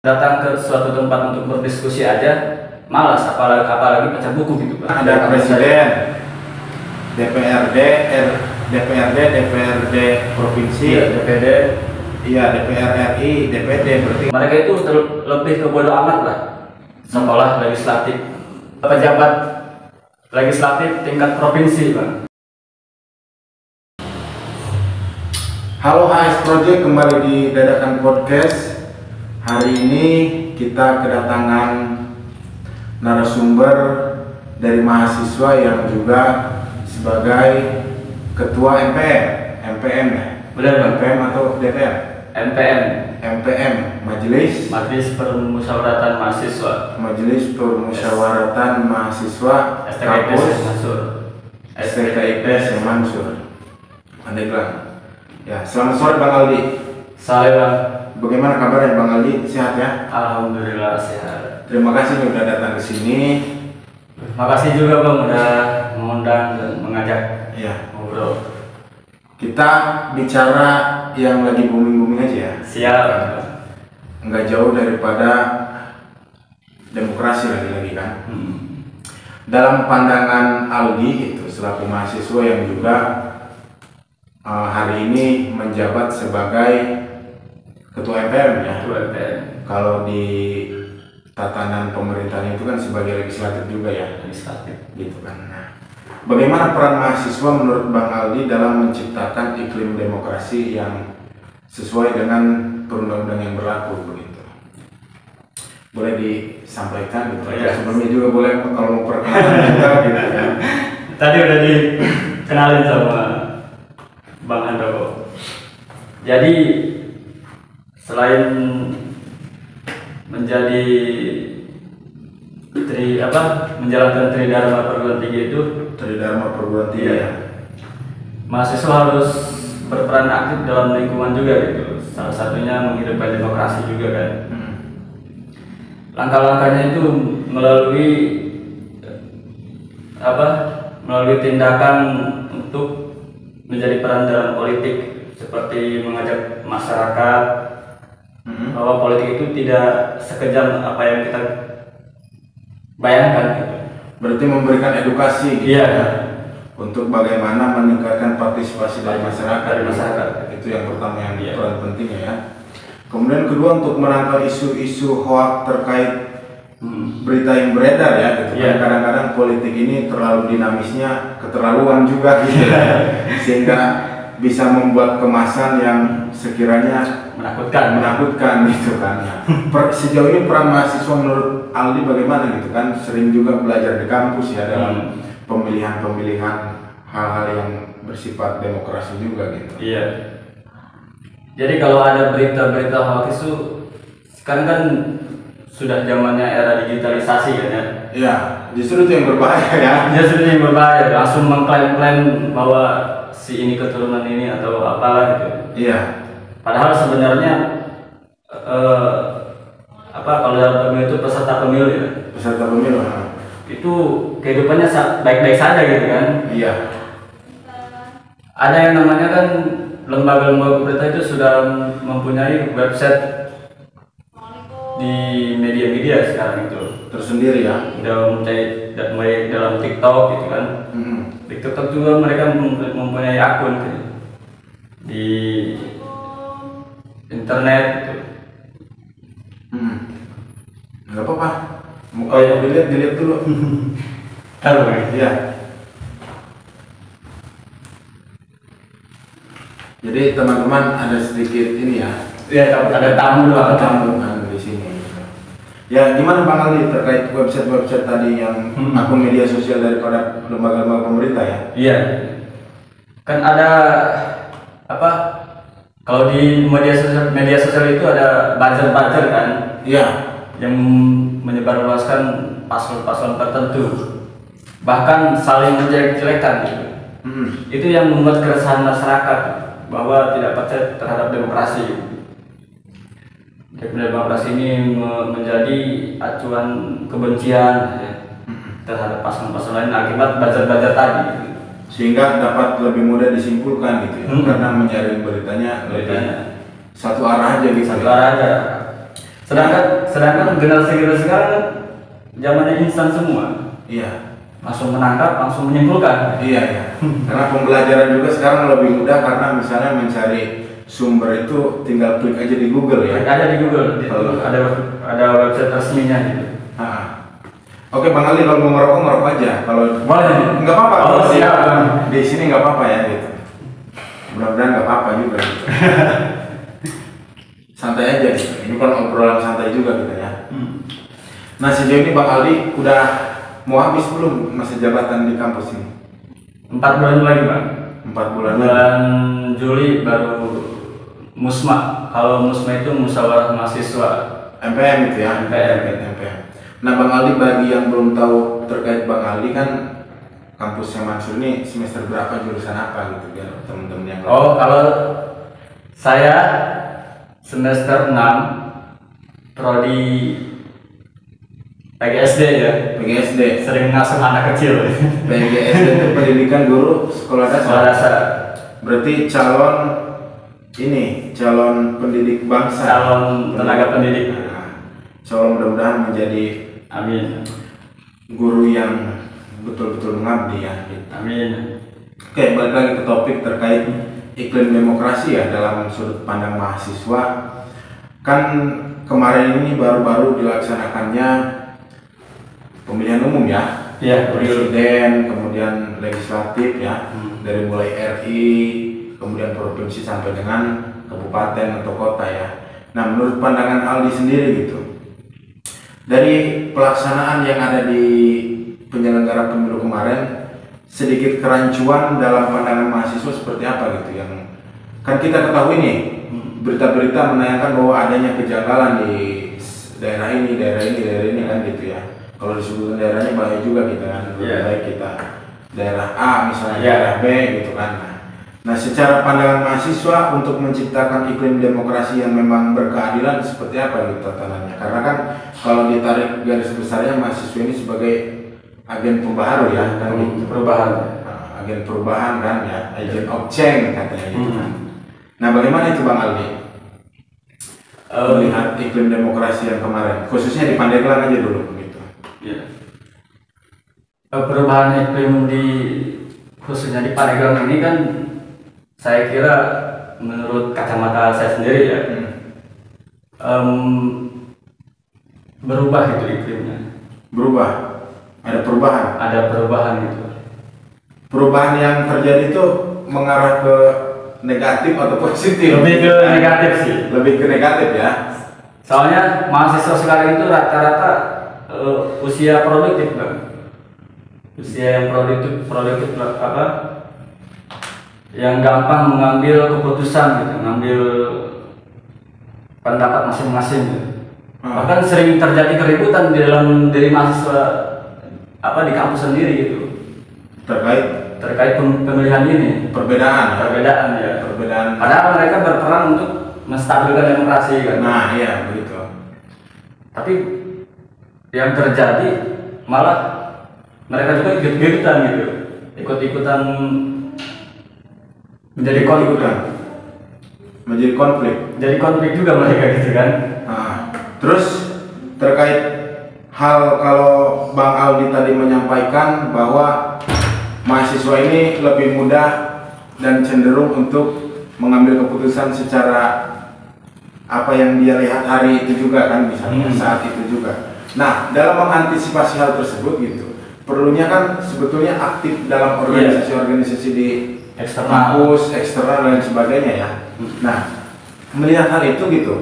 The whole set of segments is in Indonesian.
datang ke suatu tempat untuk berdiskusi aja malas, apalagi baca buku gitu kan. Ada presiden, DPRD provinsi, DPD, DPR RI, DPD, berarti mereka itu lebih ke bodo amat lah. Sekolah legislatif, pejabat legislatif tingkat provinsi, Bang. Halo AS Project, kembali di Dadakan Podcast. Hari ini kita kedatangan narasumber dari mahasiswa yang juga sebagai ketua MPM ya? Benar, Bang. MPM atau DPR? MPM, Majelis Permusyawaratan Mahasiswa. Majelis Permusyawaratan Mahasiswa STKIP Mansur. Pandeglang. Ya, selamat sore Bang Aldi. Sore, Bang. Bagaimana kabarnya Bang Aldi? Sehat ya? Alhamdulillah sehat. Terima kasih sudah datang ke sini. Makasih juga Bang udah mengundang dan mengajak ngobrol. Kita bicara yang lagi booming aja ya. Siap. Nggak jauh daripada demokrasi lagi kan. Dalam pandangan Aldi itu selaku mahasiswa yang juga hari ini menjabat sebagai ketua MPM ya. Ketua MPM. Kalau di tatanan pemerintahan itu kan sebagai legislatif juga ya. Legislatif. Gitu kan. Nah, bagaimana peran mahasiswa menurut Bang Aldi dalam menciptakan iklim demokrasi yang sesuai dengan perundang-undang yang berlaku begitu? Boleh disampaikan gitu. Ya. Sebelumnya juga boleh kalau mau perkenalan juga gitu ya. Tadi udah dikenalin sama Bang Handoko. Jadi selain menjadi menjalankan Tridharma perguruan tinggi itu, Tridharma perguruan tinggi ya. mahasiswa harus berperan aktif dalam lingkungan juga gitu. Salah satunya menghidupkan demokrasi juga kan. Langkah-langkahnya itu melalui tindakan untuk menjadi peran dalam politik, seperti mengajak masyarakat bahwa politik itu tidak sekejam apa yang kita bayangkan gitu. Berarti memberikan edukasi gitu. Iya. Untuk bagaimana meningkatkan partisipasi dari masyarakat. Itu yang pertama yang peran pentingnya ya. Kemudian kedua, untuk menangkal isu-isu hoaks terkait berita yang beredar ya gitu. Kadang-kadang politik ini terlalu dinamisnya, keterlaluan juga gitu. Sehingga bisa membuat kemasan yang sekiranya menakutkan gitu kan. Sejauh ini peran mahasiswa menurut Aldi bagaimana gitu kan? Sering juga belajar di kampus ya dalam pemilihan hal-hal yang bersifat demokrasi juga gitu. Iya. Jadi kalau ada berita-berita hoax itu sekarang kan sudah zamannya era digitalisasi kan ya. Iya, justru itu yang berbahaya ya. Justru itu yang berbahaya, langsung mengklaim-klaim bahwa si ini keturunan ini atau apalah gitu. Iya. Padahal sebenarnya kalau dalam pemilu itu peserta pemilu ya. Peserta pemilu. Itu kehidupannya baik-baik saja gitu kan. Iya. Ada yang namanya kan lembaga-lembaga pemerintah itu sudah mempunyai website di media-media sekarang itu Tersendiri ya. udah mulai dalam TikTok gitu kan. Di TikTok juga mereka mempunyai akun gitu, di internet gitu. Nggak apa-apa. Kalau dilihat dulu. Taruh ya. Jadi teman-teman ada sedikit ini ya. Iya, ada tamu doang. Tamu di sini. Ya, gimana Bang Aldi terkait website tadi yang akun media sosial daripada lembaga-lembaga pemerintah ya? Iya. Kan ada kalau di media sosial itu ada buzzer kan? Iya. Yang menyebarluaskan paslon-paslon tertentu, bahkan saling menjelek-jelekan gitu. Itu yang membuat keresahan masyarakat bahwa tidak percaya terhadap demokrasi. Demokrasi ini menjadi acuan kebencian terhadap paslon-paslon lain akibat buzzer tadi. Sehingga dapat lebih mudah disimpulkan gitu ya, karena menyaring beritanya satu arah aja gitu. Satu arah aja. Sedangkan generasi sekarang kan zamannya instan semua. Iya. Langsung menangkap, langsung menyimpulkan. Iya. Karena pembelajaran juga sekarang lebih mudah karena misalnya mencari sumber itu tinggal klik aja di Google ya. Klik aja di Google. Ada website resminya gitu. Oke Bang Ali, kalau mau ngerokok aja. Kalau boleh, nggak apa-apa. Oh siap. Di sini nggak apa-apa ya gitu. Mudah-mudahan nggak apa-apa juga. Gitu. Santai aja gitu. Ini kan obrolan santai juga gitu ya. Nah sejauh ini Bang Ali udah mau habis belum masa jabatan di kampus ini? 4 bulan lagi Bang. 4 bulan. Bulan Juli baru musma. Kalau musma itu musyawarah mahasiswa. MPM itu ya. MPM. Nah Bang Ali, bagi yang belum tahu terkait Bang Ali, kan kampusnya Mansur ini semester berapa, jurusan apa gitu biar teman-teman yang kalau saya semester 6 prodi PGSD ya. PGSD. Sering ngasuh anak kecil. PGSD itu pendidikan guru sekolah dasar. Berarti calon pendidik bangsa. Calon tenaga pendidik. Calon mudah-mudahan menjadi amin guru yang betul-betul mengabdi ya. Amin. Oke, balik lagi ke topik terkait iklim demokrasi ya dalam sudut pandang mahasiswa. Kan kemarin ini baru-baru dilaksanakannya pemilihan umum ya. Iya, presiden, kemudian legislatif ya. Dari mulai RI, kemudian provinsi sampai dengan kabupaten atau kota ya. Nah, menurut pandangan Aldi sendiri gitu, dari pelaksanaan yang ada di penyelenggara pemilu kemarin, sedikit kerancuan dalam pandangan mahasiswa seperti apa gitu, yang kan kita ketahui nih berita-berita menanyakan bahwa adanya kejanggalan di daerah ini kan gitu ya. Kalau disebutkan daerahnya bahaya juga kita kan, lebih baik kita daerah A misalnya, daerah B gitu kan. Nah, secara pandangan mahasiswa untuk menciptakan iklim demokrasi yang memang berkeadilan seperti apa gitu tatanannya? Karena kan kalau ditarik garis besarnya mahasiswa ini sebagai agen pembaharu ya, kan gitu. Agen perubahan kan ya, agent of change katanya gitu kan. Nah, bagaimana itu Bang Aldi? Melihat iklim demokrasi yang kemarin, khususnya di Pandeglang aja dulu gitu. Ya. Perubahan iklim khususnya di Pandeglang ini kan, saya kira menurut kacamata saya sendiri ya, berubah itu iklimnya. Berubah? Ada perubahan? Ada perubahan gitu. Perubahan yang terjadi itu mengarah ke negatif atau positif? Lebih ke negatif sih. Lebih ke negatif ya? Soalnya mahasiswa sekarang itu rata-rata usia produktif kan. Usia yang produktif apa? Yang gampang mengambil keputusan gitu, mengambil pendapat masing-masing gitu. Bahkan sering terjadi keributan di dalam diri mahasiswa di kampus sendiri gitu. Terkait pemilihan ini. Perbedaan ya. Padahal mereka berperan untuk menstabilkan demokrasi kan. Nah, iya begitu. Tapi yang terjadi malah mereka juga ikut-ikutan gitu. Ikut-ikutan menjadi konflik. Jadi konflik juga mereka gitu kan. Nah, terus terkait hal kalau Bang Aldi tadi menyampaikan bahwa mahasiswa ini lebih mudah dan cenderung untuk mengambil keputusan secara apa yang dia lihat hari itu juga kan, misalnya saat itu juga. Nah, dalam mengantisipasi hal tersebut gitu, perlunya kan sebetulnya aktif dalam organisasi-organisasi di kampus, eksternal dan sebagainya ya. Nah, melihat hal itu gitu,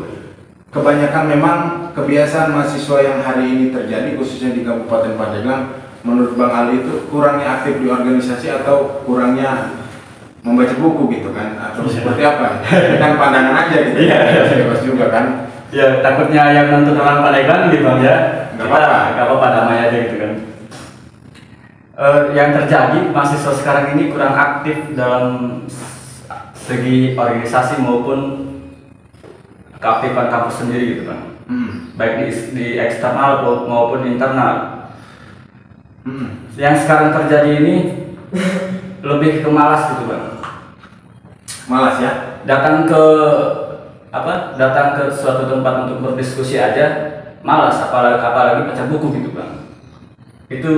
kebanyakan memang kebiasaan mahasiswa yang hari ini terjadi khususnya di Kabupaten Pandeglang, menurut Bang Ali itu kurangnya aktif di organisasi atau kurangnya membaca buku gitu kan, atau seperti apa? Kan pandangan aja gitu. Bebas juga kan. Ya, takutnya yang nonton orang Pandeglang gitu Bang ya. Gak apa-apa, damai aja gitu kan. Yang terjadi mahasiswa sekarang ini kurang aktif dalam segi organisasi maupun keaktifan kampus sendiri gitu kan. Baik di eksternal maupun internal. Yang sekarang terjadi ini lebih ke malas gitu Bang. Malas ya? Datang ke datang ke suatu tempat untuk berdiskusi aja malas, apalagi baca buku gitu bang. Itu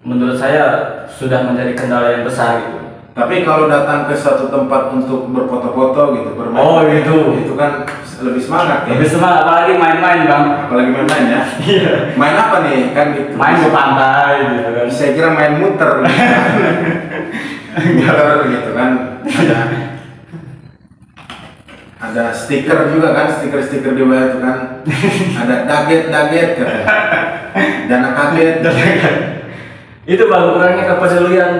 menurut saya sudah menjadi kendala yang besar gitu. Tapi kalau datang ke suatu tempat untuk berfoto-foto gitu, bermain, itu kan lebih semangat ya. Lebih semangat, apalagi main-main bang. Apalagi main-main ya. Iya. Main apa nih kan gitu? Main ke pantai gitu kan. Saya kira main muter. Muter gitu kan. Ada stiker juga kan, stiker di bawah itu kan. Ada daget kan. Dana kaget. Itu baru kurangnya kepedulian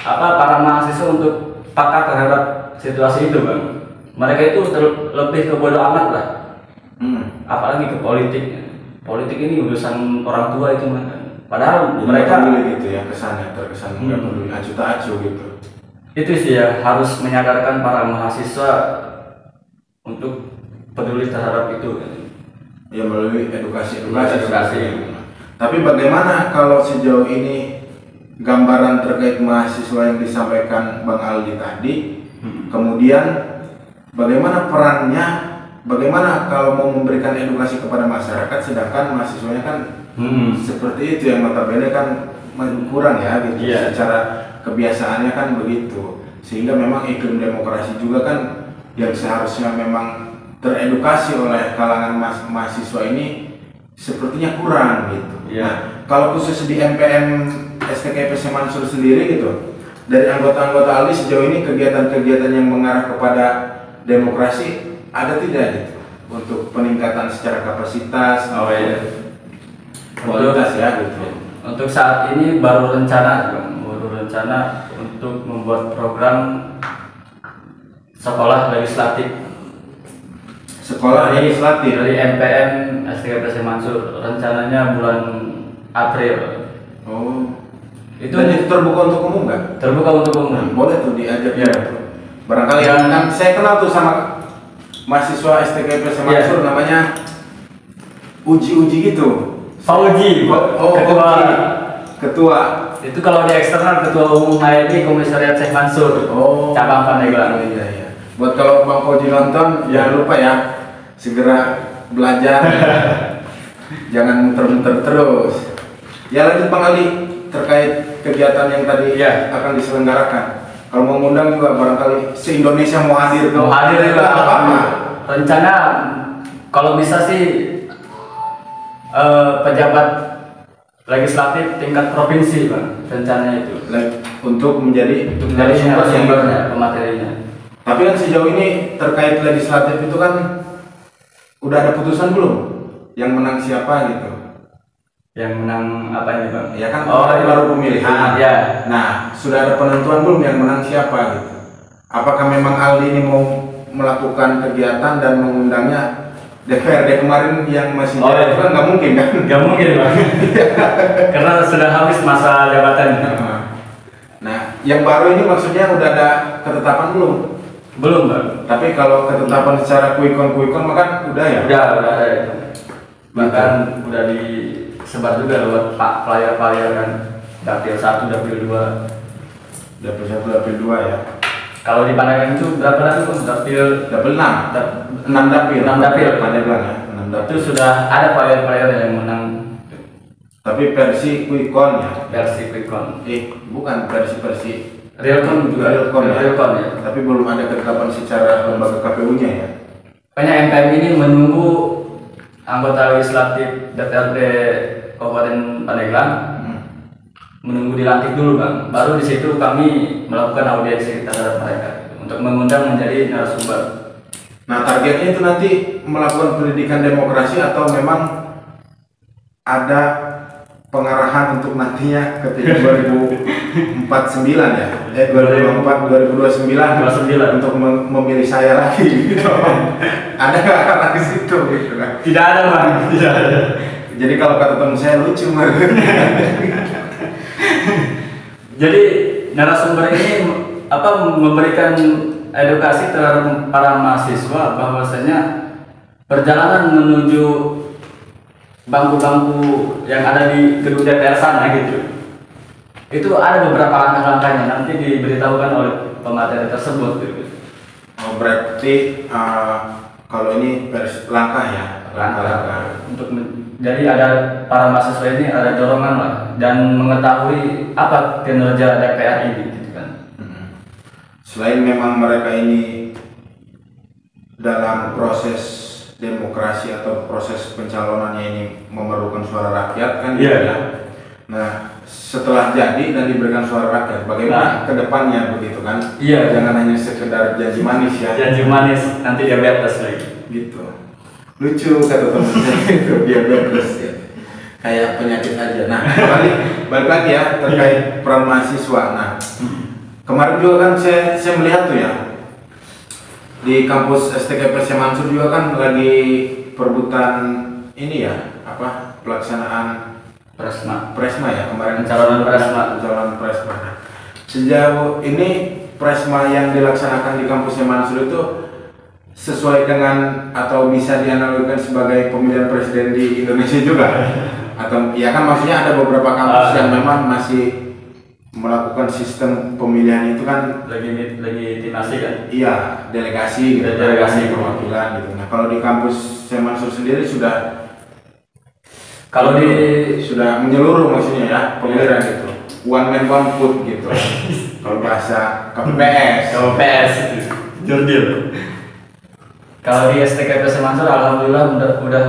para mahasiswa untuk peka terhadap situasi itu bang. Mereka itu lebih ke bodo amat lah. Apalagi ke politik. Politik ini urusan orang tua itu kan. Padahal mereka gitu ya, kesannya terkesan nggak peduli, acuh tak acuh gitu. Itu sih ya, harus menyadarkan para mahasiswa untuk peduli terhadap itu kan. Ya melalui edukasi. Tapi bagaimana kalau sejauh ini gambaran terkait mahasiswa yang disampaikan Bang Aldi tadi, kemudian bagaimana perannya, bagaimana kalau mau memberikan edukasi kepada masyarakat sedangkan mahasiswanya kan seperti itu yang notabene kan kurang ya gitu, secara kebiasaannya kan begitu, sehingga memang iklim demokrasi juga kan yang seharusnya memang teredukasi oleh kalangan mahasiswa ini sepertinya kurang gitu. Nah, kalau khusus di MPM STKP Mansur sendiri gitu, dari anggota-anggota ALDI sejauh ini kegiatan-kegiatan yang mengarah kepada demokrasi ada tidak gitu untuk peningkatan secara kapasitas, kualitas ya gitu. Untuk saat ini baru rencana untuk membuat program sekolah legislatif dari MPM STKP Mansur, rencananya bulan April. Itu terbuka untuk umum nggak? Terbuka untuk umum. Boleh tuh diajak ya. Barangkali kan saya kenal tuh sama mahasiswa STKP Mansur, namanya Uji gitu. Pak Uji, ketua. Itu kalau di eksternal ketua umum HMI Komisariat Syekh Mansur. Cabang Pandeglang. Iya. Buat kalau Bang Fauji nonton, jangan lupa ya, segera belajar. Jangan muter-muter terus. Ya lanjut Bang Ali terkait kegiatan yang tadi akan diselenggarakan. Kalau mau ngundang juga barangkali se-Indonesia mau hadir juga apa-apa. Rencana kalau bisa sih pejabat legislatif tingkat provinsi bang, rencananya itu untuk menjadi sumbernya pematerinya. Tapi kan sejauh ini terkait legislatif itu kan udah ada putusan belum yang menang siapa gitu? Yang menang apa ini bang? Ya kan baru pemilihan. Nah, sudah ada penentuan belum yang menang siapa gitu? Apakah memang Aldi ini mau melakukan kegiatan dan mengundangnya DPRD kemarin yang masih itu kan nggak mungkin kan? Nggak mungkin bang. Karena sudah habis masa jabatan. Nah, yang baru ini maksudnya udah ada ketetapan belum? Belum bang. Tapi kalau ketetapan secara kuikon maka udah ya? Udah ada itu. Bahkan udah disebar juga lewat player kan. Dapil 1, Dapil 2. Dapil 1, Dapil 2 ya. Kalau di Pandeglang itu berapa lagi bang? Dapil 6 dapil Pandeglang ya. 6 dapil. Itu sudah ada player yang menang. Tapi versi kuikon ya. Versi kuikon. Bukan versi Realcon juga. Realcon ya. Tapi belum ada ketetapan secara lembaga KPU-nya ya. Makanya MPM ini menunggu anggota legislatif DPRD Kabupaten Pandeglang menunggu dilantik dulu bang. Baru di situ kami melakukan audiensi terhadap mereka untuk mengundang menjadi narasumber. Nah, targetnya itu nanti melakukan pendidikan demokrasi atau memang ada pengarahan untuk nantinya ketika 2049 ya? 2029 untuk memilih saya lagi gitu. Ada nggak arah ke situ gitu kan? Tidak ada bang, tidak ada. Jadi kalau kata teman saya lucu mah. Jadi narasumber ini memberikan edukasi terhadap para mahasiswa bahwasanya perjalanan menuju bangku-bangku yang ada di gedung DPR sana gitu. Itu ada beberapa langkah-langkahnya nanti diberitahukan oleh pemateri tersebut gitu. Oh, berarti kalau ini langkah ya, langkah. Jadi ada para mahasiswa ini ada dorongan lah dan mengetahui apa kinerja DPR ini gitu kan. Selain memang mereka ini dalam proses demokrasi atau proses pencalonannya ini memerlukan suara rakyat kan gitu ya. Nah, setelah jadi dan diberikan suara rakyat, bagaimana kedepannya begitu kan? Iya. Jangan hanya sekedar janji manis ya. Janji manis nanti diabetes lagi. Gitu. Lucu kata teman saya itu diabetes ya. Kayak penyakit aja. Nah, balik lagi ya terkait peran mahasiswa. Nah, kemarin juga kan saya melihat tuh ya di kampus STKP Mansur juga kan lagi perebutan ini ya pelaksanaan Presma ya kemarin pencalonan Presma. Nah, sejauh ini Presma yang dilaksanakan di kampus Mansur itu sesuai dengan atau bisa dianalogikan sebagai pemilihan presiden di Indonesia juga atau ya kan maksudnya ada beberapa kampus yang memang masih melakukan sistem pemilihan itu kan lagi legitimasi kan? Iya, delegasi gitu, delegasi perwakilan gitu. Nah, kalau di kampus Mansur sendiri sudah menyeluruh maksudnya ya pemilihan itu one man one vote gitu. Kalau bahasa KPPS itu jurdil. Kalau di STKP Mansur alhamdulillah udah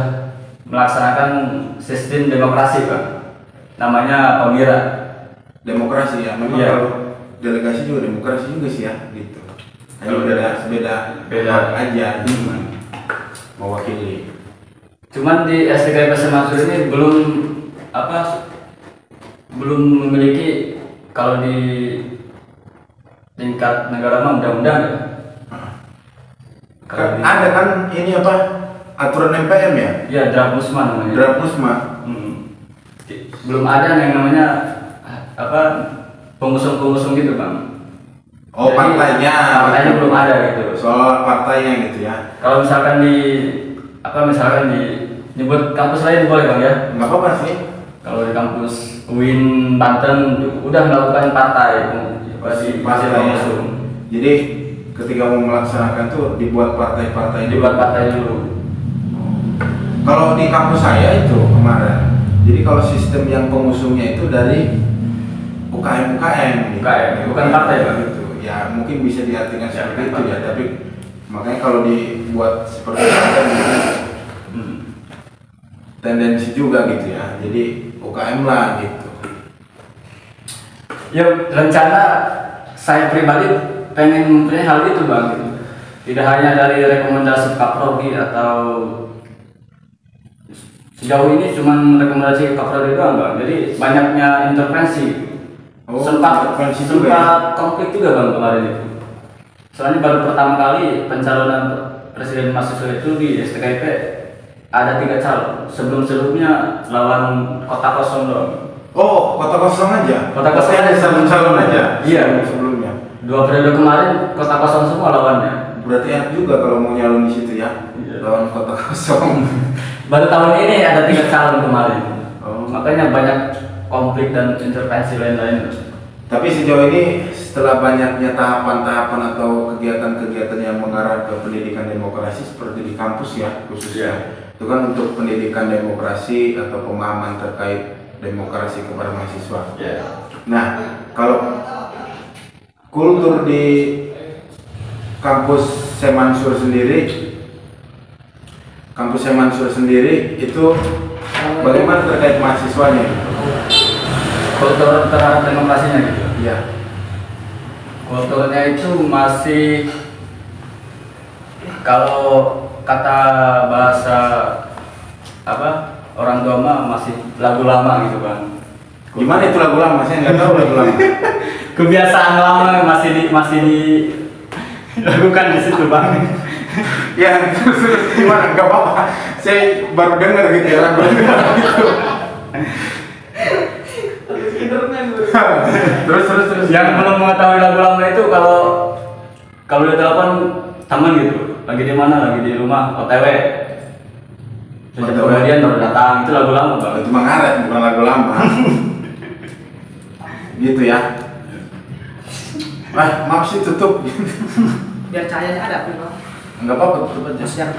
melaksanakan sistem demokrasi Pak. Namanya Pemira. Demokrasi ya, memang kalau delegasi juga demokrasi juga sih ya gitu. Hanya beda aja mewakili. Cuman di STKP Mansur ini belum memiliki kalau di tingkat negara mah undang-undang ya. Ada kan ini aturan MPM ya? Iya, draft musma namanya. Draft musma. Belum ada yang namanya pengusung gitu Bang. Oh, jadi, partainya belum ada gitu. Soal partainya gitu ya. Kalau misalkan nyebut kampus lain boleh Bang ya? Nggak apa-apa sih. Kalau di kampus UIN Banten udah melakukan partai pengusung. Jadi ketika mau melaksanakan tuh dibuat partai dulu. Kalau di kampus saya itu kemarin, jadi kalau sistem yang pengusungnya itu dari UKM gitu. Bukan partai Bang. Gitu. Ya mungkin bisa diartikan seperti itu ya, tapi makanya kalau dibuat seperti itu kan tendensi juga gitu ya. Jadi UKM lah gitu. Ya rencana saya pribadi pengen mempunyai hal itu Bang. Tidak hanya dari rekomendasi Kaprodi atau sejauh ini cuma rekomendasi Kaprodi doang Bang. Jadi banyaknya intervensi. Sempat konflik juga Bang kemarin itu. Soalnya baru pertama kali pencalonan presiden mahasiswa itu di STKP ada 3 calon. Sebelumnya lawan kota kosong doang. Oh, kota kosong aja. Kota kosong ada 1 calon aja. Iya, sebelumnya. 2 periode kemarin kota kosong semua lawannya. Berarti enak juga kalau mau nyalon di situ ya. Iya. Lawan kota kosong. Baru tahun ini ada 3 calon kemarin. Makanya banyak konflik dan intervensi lain-lain. Tapi sejauh ini setelah banyaknya tahapan-tahapan atau kegiatan-kegiatan yang mengarah ke pendidikan demokrasi seperti di kampus ya khususnya, itu kan untuk pendidikan demokrasi atau pemahaman terkait demokrasi kepada mahasiswa. Nah, kalau kultur di kampus Mansur sendiri itu bagaimana terkait mahasiswanya? Kultur terhadap demokrasinya gitu. Iya. Kulturnya itu masih kalau kata bahasa orang tua mah masih lagu lama gitu Bang. Gimana itu lagu lama? Saya nggak tahu lagu lama. Kebiasaan lama masih dilakukan di situ Bang. Ya terus gimana? Nggak apa-apa. Saya baru dengar gitu ya lagu itu. terus yang belum mengetahui lagu lama itu kalau dia telepon teman gitu lagi di mana, lagi di rumah OTW kemudian baru datang, itu lagu lama Bang. Itu mengaret bukan lagu lama. Gitu ya. Maaf sih tutup. biar cahayanya ada Bang. Enggak apa-apa, tutup aja. Siap.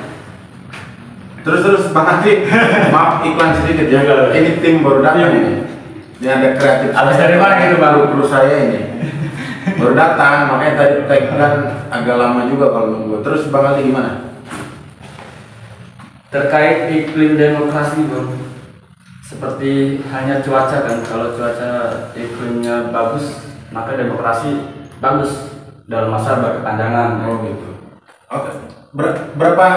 Terus Bang Andi, maaf iklan sedikit ya. Ini tim baru datang ini. Ini ada kreatif. Habis dari mana gitu Bang? Kru saya ini. Baru datang, makanya tadi tag kan agak lama juga kalau nunggu. Terus Bang Andi gimana? Terkait iklim demokrasi Bang, seperti hanya cuaca kan, kalau cuaca iklimnya bagus maka demokrasi bagus dalam masa berkepanjangan. Oh gitu. Oke. Berapa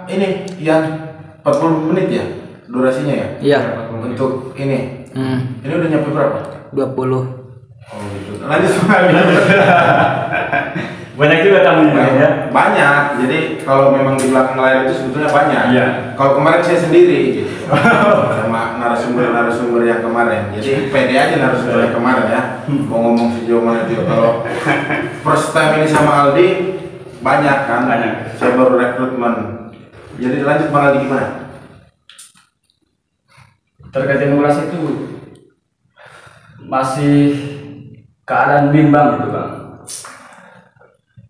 ini yang 40 menit ya durasinya ya? Iya. Untuk ini. Ini udah nyampe berapa? 20. Oh gitu. Lanjut Bang. Banyak juga tamunya ya. Banyak. Jadi kalau memang di belakang layar itu sebetulnya banyak. Iya. Kalau kemarin saya sendiri gitu. Sama narasumber yang kemarin. Jadi pede aja narasumber yang kemarin ya. Mau ngomong sejauh mana juga. Kalau first time ini sama Aldi banyak kan. Banyak. Saya baru rekrutmen. Jadi lanjut Bang Aldi gimana? Terkait demokrasi itu masih keadaan bimbang gitu Bang.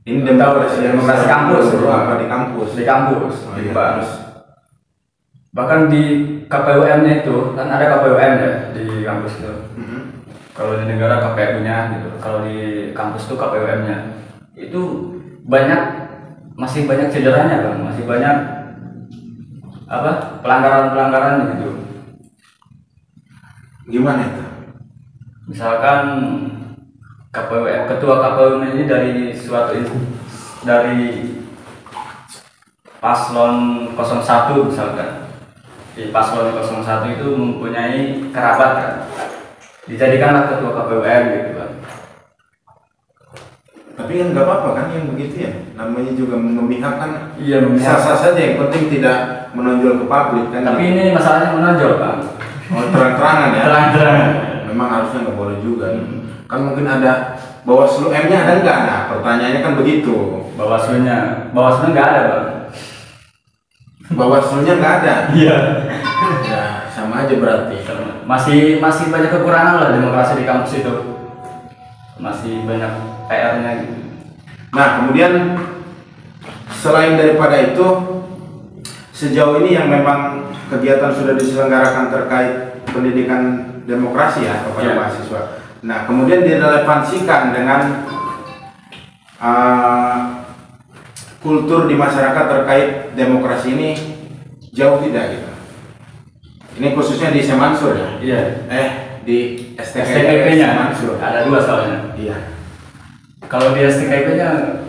Ini demokrasi kampus bro, apa di kampus? Di kampus, Oh, iya. Bang. Bahkan di KPUM-nya itu kan ada KPUM ya di kampus itu. Kalau di negara KPU-nya gitu, kalau di kampus itu KPUM-nya. Itu masih banyak cederanya Bang, masih banyak pelanggaran gitu. Gimana itu? Misalkan ketua KPUM ini dari paslon 01 misalkan. Di paslon 01 itu mempunyai kerabat kan. Dijadikanlah ketua KPUM gitu kan. Tapi kan nggak apa-apa kan yang begitu ya. Namanya juga memihak kan. Iya, Sah-sah saja, yang penting tidak menonjol ke publik kan. Tapi ini masalahnya menonjol Bang. Oh, terang-terangan ya. Terang-terangan. Memang harusnya nggak boleh juga. Kan mungkin ada Bawaslu M-nya ada nggak? Nah, pertanyaannya kan begitu. Bawaslunya nggak ada Bang. Bawaslunya nggak ada. Iya. Ya sama aja berarti. Masih banyak kekurangan lah demokrasi di kampus itu. Masih banyak PR-nya gitu. Nah, kemudian selain daripada itu, sejauh ini yang memang kegiatan sudah diselenggarakan terkait pendidikan demokrasi ya kepada mahasiswa. Nah, kemudian direlevansikan dengan kultur di masyarakat terkait demokrasi ini jauh tidak gitu. Ini khususnya di Semansur ya? Iya. Di STKIP-nya Semansur. ada 2 soalnya. Iya. Kalau di STKIP-nya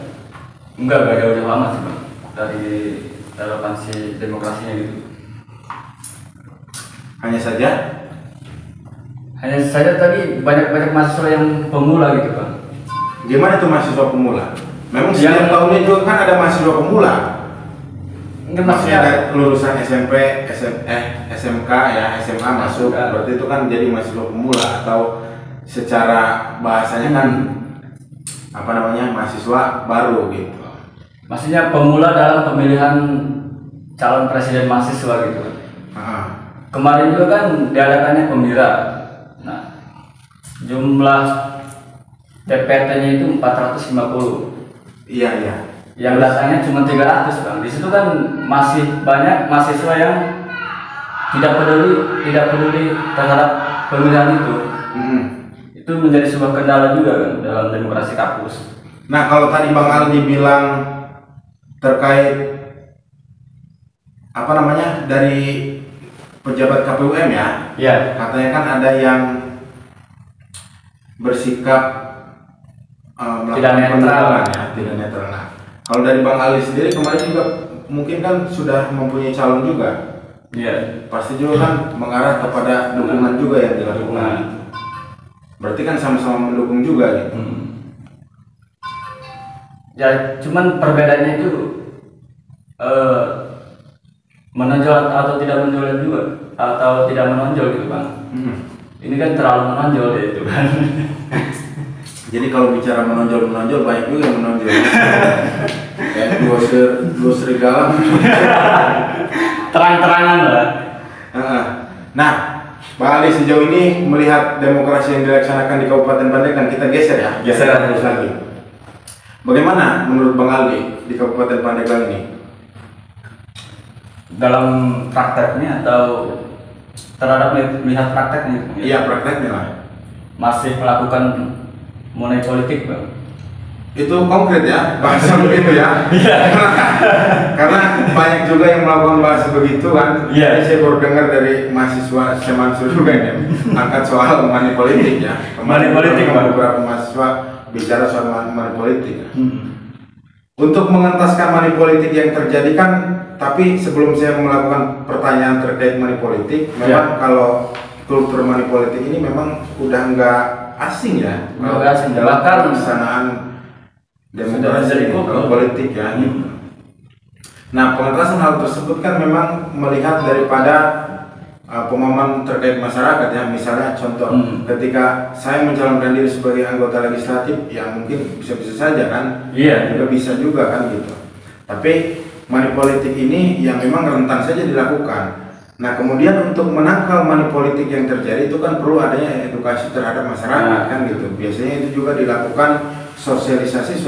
enggak jauh-jauh amat sih Bang, dari relevansi demokrasinya gitu. Hanya saja tadi banyak mahasiswa yang pemula gitu Bang. gimana tuh mahasiswa pemula? Memang setiap tahunnya juga kan ada mahasiswa pemula. Maksudnya ada lulusan SMP, SMK ya, SMA masuk, berarti itu kan jadi mahasiswa pemula atau secara bahasanya kan apa namanya mahasiswa baru gitu. Maksudnya pemula dalam pemilihan calon presiden mahasiswa gitu. Kemarin juga kan diadakannya pemira. Nah, jumlah DPT-nya itu 450. Iya. Yang datangnya cuma 300 Bang. Di situ kan masih banyak mahasiswa yang tidak peduli terhadap pemilihan itu. Itu menjadi sebuah kendala juga kan dalam demokrasi kampus. Nah, kalau tadi Bang Aldi bilang terkait apa namanya dari pejabat KPUM ya, katanya kan ada yang bersikap tidak netral ya, tidak netral. Nah, kalau dari Bang Ali sendiri kemarin juga mungkin kan sudah mempunyai calon juga. Iya. Pasti juga kan mengarah kepada dukungan juga yang dilakukan. Berarti kan sama-sama mendukung juga gitu. Ya, cuman perbedaannya itu menonjol atau tidak menonjol juga, atau tidak menonjol gitu Bang. Ini kan terlalu menonjol ya itu kan. Jadi kalau bicara menonjol banyak juga yang menonjol. Kayak dua serigala. Terang-terangan lah. Nah, Bang Ali sejauh ini melihat demokrasi yang dilaksanakan di Kabupaten Pandeglang, kita geser ya, Geser terus lagi. Bagaimana menurut Bang Aldi di Kabupaten Pandeglang ini? Dalam prakteknya atau terhadap melihat prakteknya? Iya, prakteknya lah. Masih melakukan money politik, Bang. Itu konkret ya, bahasa begitu ya. Iya. Karena banyak juga yang melakukan bahasa begitu kan. Iya. Saya baru dengar dari mahasiswa Semansur juga yang angkat soal money politik ya. Money politik, Bang. Beberapa mahasiswa bicara soal money politik. Untuk mengentaskan money politik yang terjadi kan, tapi sebelum saya melakukan pertanyaan terkait money politik, memang kalau kultur money politik ini memang udah nggak asing ya. Nggak asing, bahkan pelaksanaan demokrasi kalau politik ya. Nah, pengentasan hal tersebut kan memang melihat daripada pemahaman terkait masyarakat ya. Misalnya contoh, ketika saya mencalonkan diri sebagai anggota legislatif, ya mungkin bisa-bisa saja kan, juga bisa juga kan gitu. Tapi money politik ini yang memang rentan saja dilakukan. Nah, kemudian untuk menangkal money politik yang terjadi itu kan perlu adanya edukasi terhadap masyarakat kan gitu. Biasanya itu juga dilakukan sosialisasi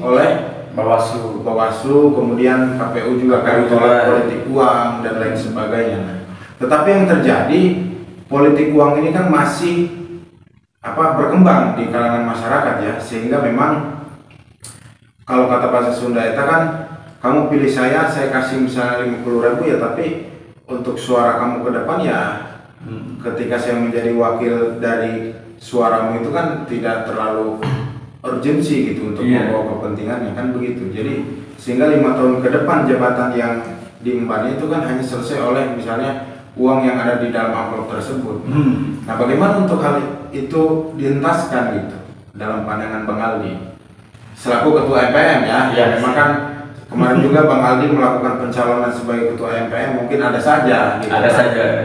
oleh Bawaslu, kemudian KPU juga kan tolak politik uang dan lain sebagainya. Tetapi yang terjadi, politik uang ini kan masih berkembang di kalangan masyarakat ya, sehingga memang kalau kata bahasa Sunda itu kan, kamu pilih saya kasih misalnya 50.000 ya, tapi untuk suara kamu ke depan ya, ketika saya menjadi wakil dari suaramu itu kan tidak terlalu urgensi gitu untuk membawa kepentingannya kan begitu. Jadi sehingga 5 tahun ke depan jabatan yang diembannya itu kan hanya selesai oleh misalnya uang yang ada di dalam amplop tersebut. Nah, bagaimana untuk hal itu dientaskan gitu dalam pandangan Bang Aldi selaku ketua MPM ya? Memang kan kemarin juga Bang Aldi melakukan pencalonan sebagai ketua MPM, mungkin ada saja gitu,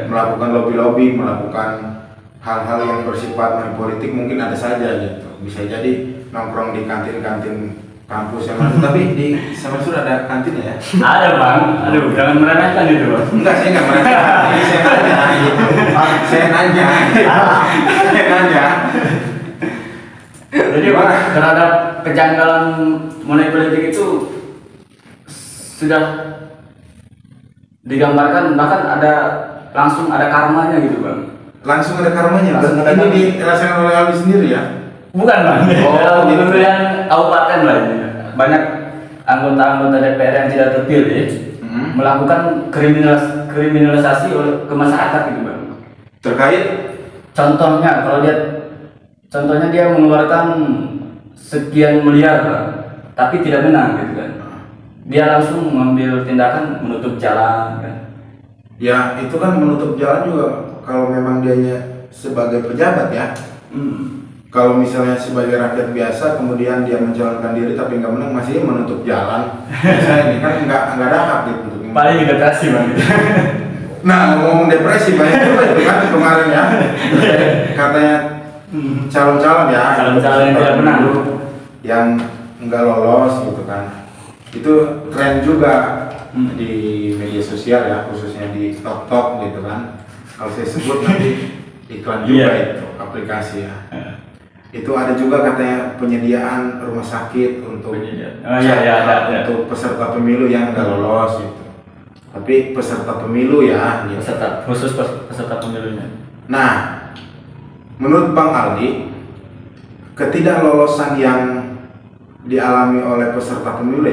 melakukan lobby-lobby, melakukan hal-hal yang bersifat money politik, mungkin ada saja gitu. Bisa jadi nongkrong di kantin-kantin kampus yang mana, tapi di Semansur ada kantin ya? Ada, Bang. Aduh, jangan meremehkan itu, Bang. Enggak, saya enggak meremehkan. Saya nanya. Jadi terhadap kejanggalan money politik itu sudah digambarkan, bahkan langsung ada karmanya gitu, Bang. Langsung ada karmanya? Ini dirasakan oleh Aldi sendiri ya? Bukan, Bang. Pemilihan kabupaten lah ini. Banyak anggota-anggota DPR yang tidak terpilih melakukan kriminalisasi ke masyarakat gitu, Bang. Terkait? Contohnya dia mengeluarkan sekian miliar, tapi tidak menang gitu kan. Dia langsung mengambil tindakan menutup jalan kan. Ya, itu kan menutup jalan juga kalau memang dianya sebagai pejabat ya. Kalau misalnya sebagai rakyat biasa kemudian dia mencalonkan diri tapi nggak menang, masih menutup jalan. Saya ini kan nggak ada hak gitu untuk paling depresi, Bang. Nah, ngomong depresi banyak juga itu kan kemarin ya. Katanya calon-calon ya, calon-calon yang tidak menang yang nggak lolos gitu kan. Itu tren juga di media sosial ya, khususnya di TikTok gitu kan. Kalau saya sebut nanti iklan juga itu aplikasi ya. Itu ada juga katanya penyediaan rumah sakit untuk untuk peserta pemilu yang nggak lolos gitu. Tapi peserta pemilu ya, gitu. peserta pemilunya. Nah, menurut Bang Aldi, ketidaklolosan yang dialami oleh peserta pemilu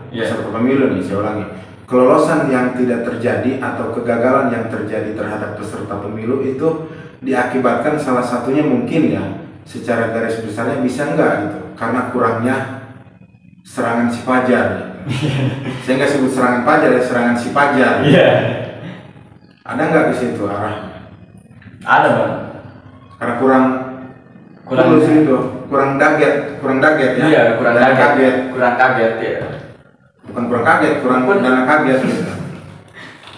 peserta pemilu nih, saya ulangi, kelolosan yang tidak terjadi atau kegagalan yang terjadi terhadap peserta pemilu itu diakibatkan salah satunya mungkin ya, secara garis besarnya bisa enggak gitu, karena kurangnya serangan si Fajar gitu. Saya nggak sebut serangan Fajar ya, serangan si Fajar gitu. Ada nggak ke situ arahnya? Ada, Bang. Karena kurang daget ya. Iya, kurang kaget ya. Bukan kurang kaget, kurang dana kaget gitu.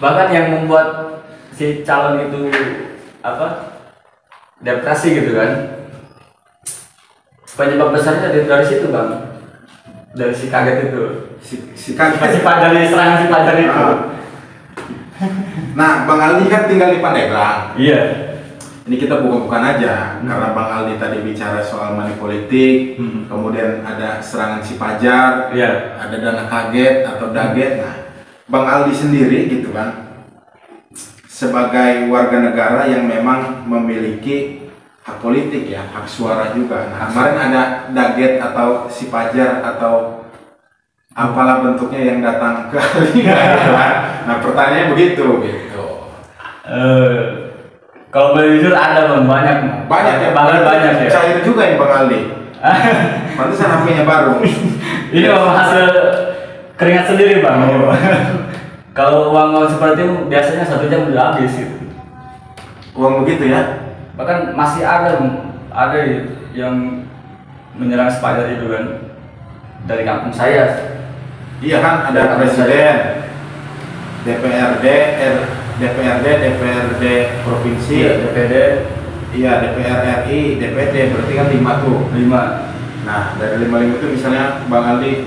Bahkan yang membuat si calon itu depresi gitu kan, penyebab besarnya dari situ, Bang. Dari si kaget itu, si Fajar, serangan si Fajar itu. Nah, Bang Aldi kan tinggal di Pandeglang. Iya. ini kita bukan aja karena Bang Aldi tadi bicara soal money politik, kemudian ada serangan si Pajar, ada dana kaget atau daget. Nah, Bang Aldi sendiri gitu kan, sebagai warga negara yang memang memiliki hak politik ya, hak suara juga. Nah, kemarin ada daget atau si Pajar atau apalah bentuknya yang datang ke nah, pertanyaannya begitu gitu. Kalau boleh jujur ada Bang, banyak ya, banyak ya. Cair juga yang Bang Aldi. Pantesan HP-nya baru. Ini memang hasil keringat sendiri Bang. Kalau uang seperti itu biasanya 1 jam udah habis gitu. Uang begitu ya? Bahkan masih ada yang menyerang Pajar itu kan dari kampung saya. Iya kan, ada presiden, DPRD, DPRD provinsi, DPD, DPR RI, DPD, berarti kan 5 tuh. 5. Nah, dari 5 itu misalnya Bang Aldi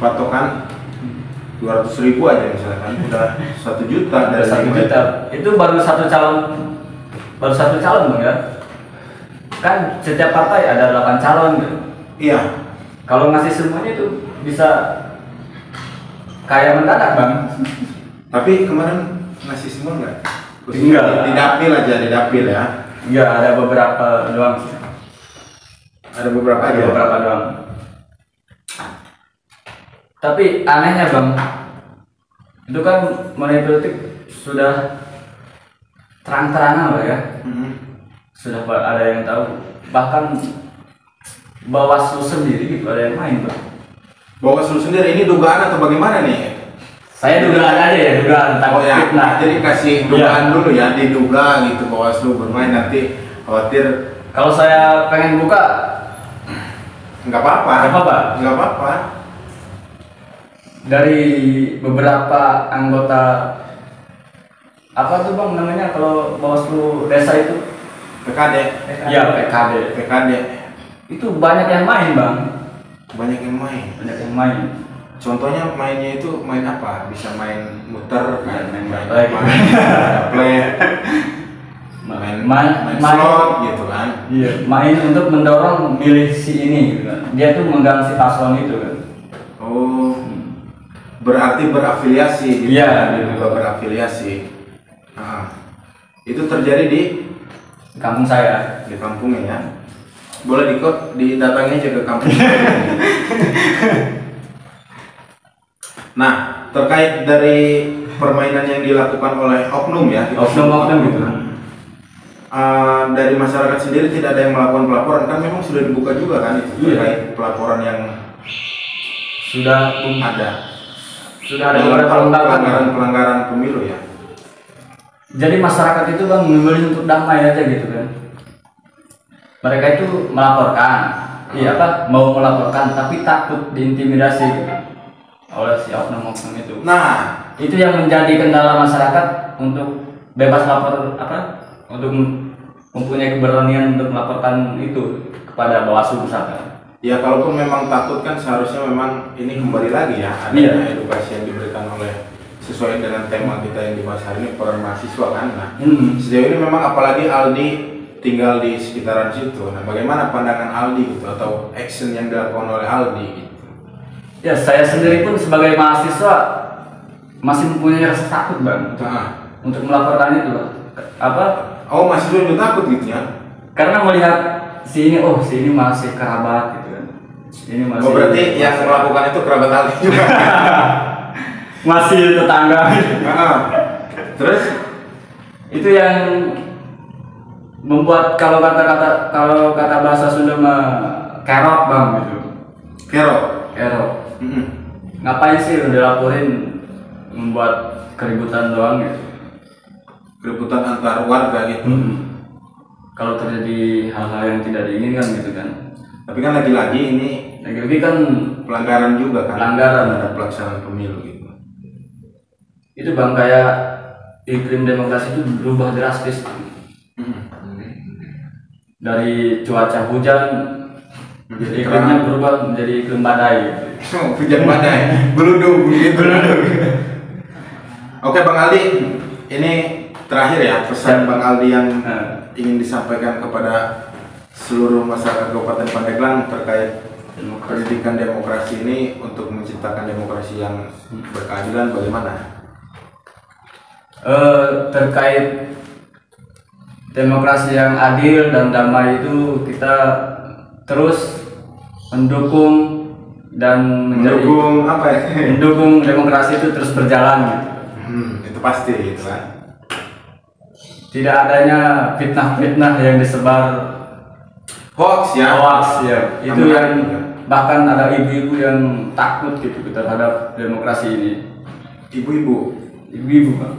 patokan 200.000 aja misalnya kan, udah 1 juta dari 1 juta. Itu baru satu calon Bang ya. Kan setiap partai ada 8 calon gitu. Iya. Kalau ngasih semuanya itu bisa kaya mendadak Bang. Tapi kemarin ngasih semua enggak? Enggak. Di dapil aja, di dapil ya. Enggak, ada beberapa doang. Ada beberapa doang. Tapi anehnya Bang, itu kan money politik sudah terang-terangan lah ya. Sudah ada yang tahu. Bahkan Bawaslu sendiri gitu ada yang main Bang. Bawaslu sendiri ini dugaan atau bagaimana nih? Saya dugaan aja ya, dugaan takut fitnah. Jadi kasih dugaan dulu ya, diduga gitu Bawaslu bermain, nanti khawatir. Kalau saya pengen buka, nggak apa-apa. Dari beberapa anggota apa tuh Bang namanya kalau Bawaslu desa itu? PKD. Iya PKD. Itu banyak yang main Bang. Banyak yang main. Contohnya mainnya itu main apa? Bisa main muter, main main slot gitu kan? Iya, main untuk mendorong milih si ini gitu kan. Dia tuh menggang si paslon itu kan. Oh, berarti berafiliasi gitu. Iya, juga berafiliasi. Nah, itu terjadi di kampung saya. Di kampungnya ya. Boleh didatangi aja ke kampung. Nah, terkait dari permainan yang dilakukan oleh oknum ya, oknum gitu. Dari masyarakat sendiri tidak ada yang melakukan pelaporan, kan memang sudah dibuka juga kan itu terkait pelaporan yang sudah ada pelanggaran pemilu ya. Jadi masyarakat itu Bang memilih untuk damai aja gitu kan. Mereka itu melaporkan, mau melaporkan tapi takut diintimidasi gitu oleh si oknum-oknum itu. Nah, itu yang menjadi kendala masyarakat untuk bebas lapor untuk mempunyai keberanian untuk melaporkan itu kepada Bawaslu misalkan. Ya kalaupun memang takut kan seharusnya memang ini kembali lagi ya adanya edukasi yang diberikan oleh sesuai dengan tema kita yang dibahas hari ini, peran mahasiswa kan. Nah, sejauh ini memang apalagi Aldi tinggal di sekitaran situ. Nah, bagaimana pandangan Aldi gitu atau action yang dilakukan oleh Aldi gitu? Ya, saya sendiri pun sebagai mahasiswa masih mempunyai rasa takut Bang untuk melaporkan itu. Mahasiswa juga takut gitu ya? Karena melihat si ini masih kerabat gitu kan. Ini masih. Berarti yang melakukan itu kerabat Aldi juga. Masih tetangga. Terus itu yang membuat kalau kata bahasa Sunda mah kerok Bang gitu. Kerok. Ngapain sih udah laporin, membuat keributan doang gitu. Keributan antar warga gitu. Kalau terjadi hal-hal yang tidak diinginkan gitu kan. Tapi kan lagi-lagi kan pelanggaran juga kan. Pelanggaran pelaksanaan pemilu gitu. Itu Bang, kayak iklim demokrasi itu berubah drastis. Dari cuaca hujan jadi iklimnya berubah menjadi iklim badai. Hujan badai, beludung gitu. Oke Bang Aldi, ini terakhir ya, pesan Bang Aldi yang ingin disampaikan kepada seluruh masyarakat Kabupaten Pandeglang terkait pendidikan demokrasi ini untuk menciptakan demokrasi yang berkeadilan bagaimana? Terkait demokrasi yang adil dan damai itu kita terus mendukung dan mendukung apa ya? Mendukung demokrasi itu terus berjalan gitu. Itu pasti gitu kan. Tidak adanya fitnah-fitnah yang disebar, hoax ya. Itu yang bahkan ada ibu-ibu yang takut gitu terhadap demokrasi ini. Ibu-ibu Pak.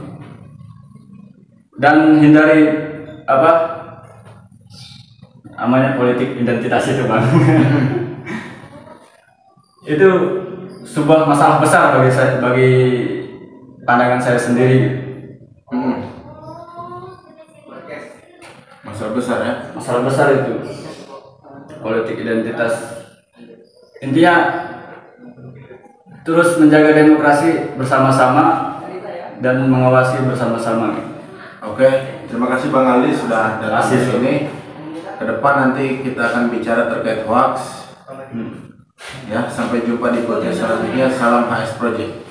Dan hindari namanya politik identitas itu Bang. Itu sebuah masalah besar bagi pandangan saya sendiri. Masalah besar ya? Masalah besar itu politik identitas. Intinya terus menjaga demokrasi bersama-sama dan mengawasi bersama-sama. Oke, terima kasih Bang Aldi sudah datang di sini. Ke depan nanti kita akan bicara terkait hoax. Ya, sampai jumpa di podcast selanjutnya. Salam HS Project.